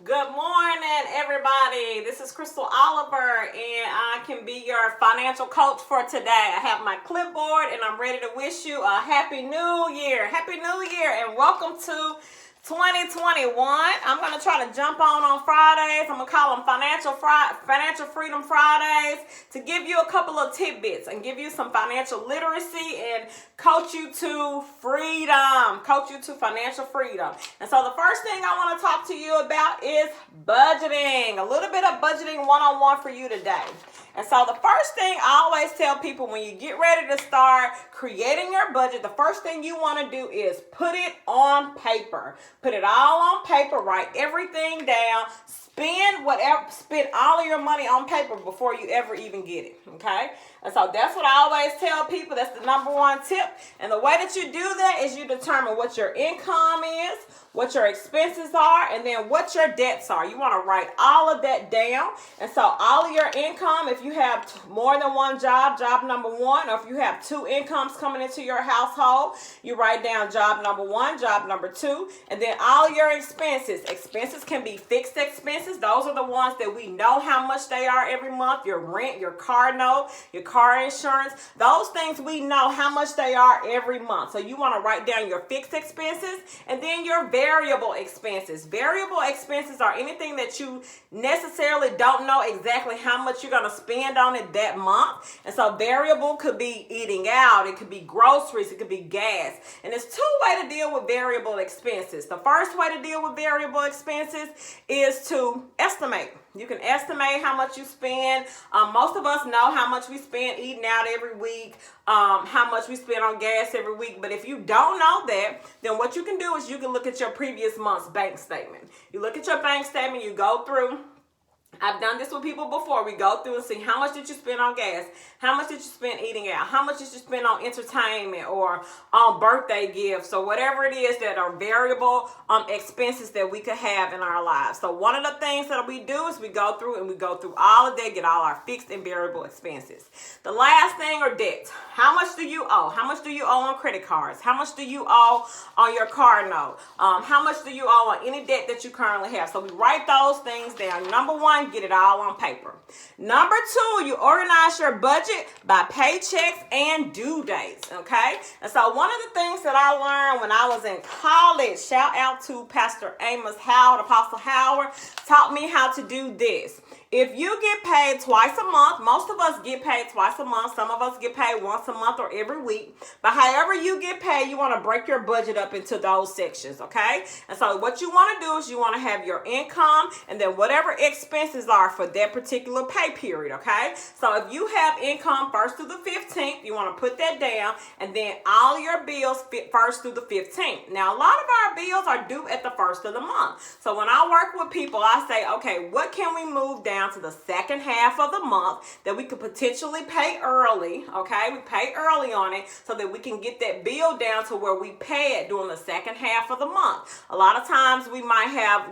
Good morning, everybody. This is Crystal Oliver, and I can be your financial coach for today. I have my clipboard, and I'm ready to wish you a Happy New Year. Happy New Year, and welcome to 2021. I'm going to try to jump on Fridays. I'm going to call them Financial Freedom Fridays to give you a couple of tidbits and give you some financial literacy and coach you to freedom, coach you to financial freedom. And so the first thing I want to talk to you about is budgeting, a little bit of budgeting one-on-one for you today. And so the first thing I always tell people when you get ready to start creating your budget, the first thing you want to do is put it on paper. Put it all on paper, write everything down, spend all of your money on paper before you ever even get it, okay? And so that's what I always tell people. That's the number one tip. And the way that you do that is you determine what your income is, what your expenses are, and then what your debts are. You want to write all of that down. And so all of your income, if you have more than one job number one, or if you have two incomes coming into your household, you write down job number one, job number two, and then all your expenses. Expenses can be fixed expenses. Those are the ones that we know how much they are every month. Your rent, your car note, your car insurance. Those things we know how much they are every month. So you want to write down your fixed expenses and then your variable expenses. Variable expenses are anything that you necessarily don't know exactly how much you're going to spend on it that month. And so variable could be eating out, it could be groceries, it could be gas. And there's two ways to deal with variable expenses. The first way to deal with variable expenses is to estimate. You can estimate how much you spend. Most of us know how much we spend eating out every week, how much we spend on gas every week. But if you don't know that, then what you can do is you can look at your previous month's bank statement. You look at your bank statement, you go through. I've done this with people before. We go through and see how much did you spend on gas, how much did you spend eating out, how much did you spend on entertainment or on birthday gifts or whatever it is that are variable expenses that we could have in our lives. So one of the things that we do is we go through all of that, get all our fixed and variable expenses. The last thing are debts. How much do you owe? How much do you owe on credit cards? How much do you owe on your car note? How much do you owe on any debt that you currently have? So we write those things down. Number one, get it all on paper. Number two, you organize your budget by paychecks and due dates, okay? And so one of the things that I learned when I was in college, shout out to Pastor Amos Howard, Apostle Howard, taught me how to do this. If you get paid twice a month, most of us get paid twice a month. Some of us get paid once a month or every week. But however you get paid, you want to break your budget up into those sections, okay? And so what you want to do is you want to have your income and then whatever expenses are for that particular pay period, okay? So if you have income 1st through the 15th, you want to put that down, and then all your bills 1st through the 15th. Now, a lot of our bills are due at the 1st of the month. So when I work with people, I say, okay, what can we move down to the second half of the month that we could potentially pay early, okay? We pay early on it so that we can get that bill down to where we pay it during the second half of the month. A lot of times we might have,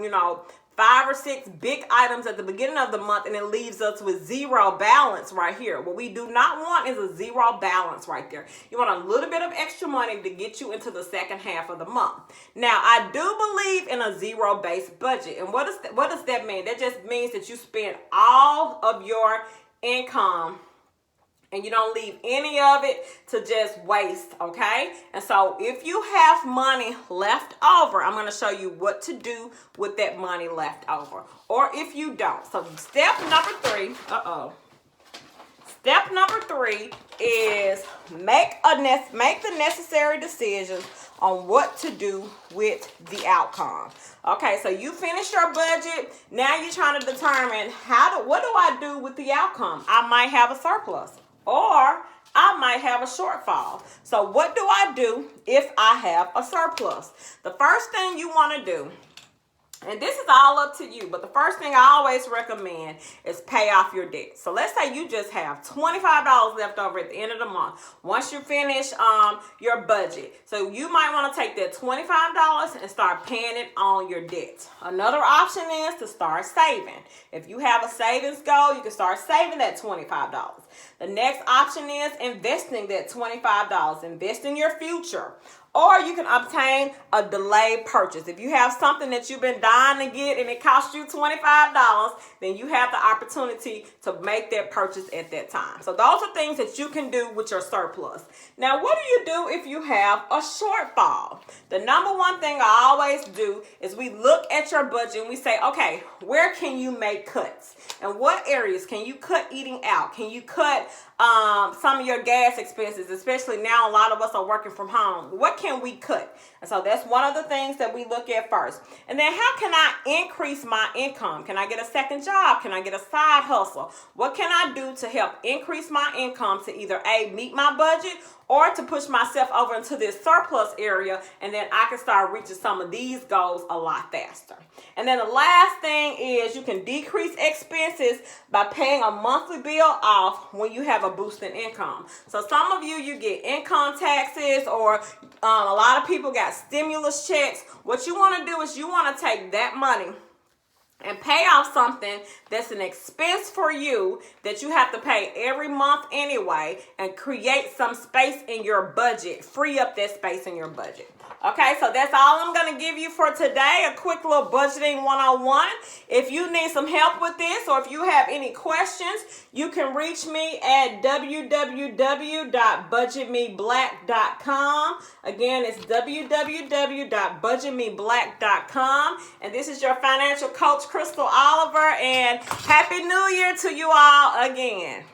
5 or 6 big items at the beginning of the month, and it leaves us with zero balance right here. What we do not want is a zero balance right there. You want a little bit of extra money to get you into the second half of the month. Now, I do believe in a zero-based budget. And what does that mean? That just means that you spend all of your income and you don't leave any of it to just waste, okay? And so if you have money left over, I'm going to show you what to do with that money left over. Or if you don't. So step number 3, Step number 3 is make the necessary decisions on what to do with the outcome. Okay, so you finished your budget. Now you're trying to determine what do I do with the outcome? I might have a surplus, or I might have a shortfall. So what do I do if I have a surplus? The first thing you want to do, and this is all up to you, but the first thing I always recommend is pay off your debt. So let's say you just have $25 left over at the end of the month. Once you finish your budget, so you might want to take that $25 and start paying it on your debt. Another option is to start saving. If you have a savings goal, you can start saving that $25. The next option is investing that $25. Invest in your future. or you can obtain a delayed purchase. If you have something that you've been dying to get and it costs you $25, then you have the opportunity to make that purchase at that time. So those are things that you can do with your surplus. Now, what do you do if you have a shortfall? The number one thing I always do is we look at your budget and we say, okay, where can you make cuts? And what areas can you cut eating out? Can you cut some of your gas expenses, especially now a lot of us are working from home? What can we cut? And so that's one of the things that we look at first. And then how can I increase my income? Can I get a second job? Can I get a side hustle? What can I do to help increase my income to either A, meet my budget, or to push myself over into this surplus area, and then I can start reaching some of these goals a lot faster. And then the last thing is you can decrease expenses by paying a monthly bill off when you have a boost in income. So some of you get income taxes, or a lot of people got stimulus checks. What you want to do is you want to take that money and pay off something that's an expense for you that you have to pay every month anyway, and create some space in your budget. Free up that space in your budget. Okay, so that's all I'm going to give you for today, a quick little budgeting 101. If you need some help with this, or if you have any questions, you can reach me at www.budgetmeblack.com. Again, it's www.budgetmeblack.com. And this is your financial coach, Crystal Oliver, and Happy New Year to you all again.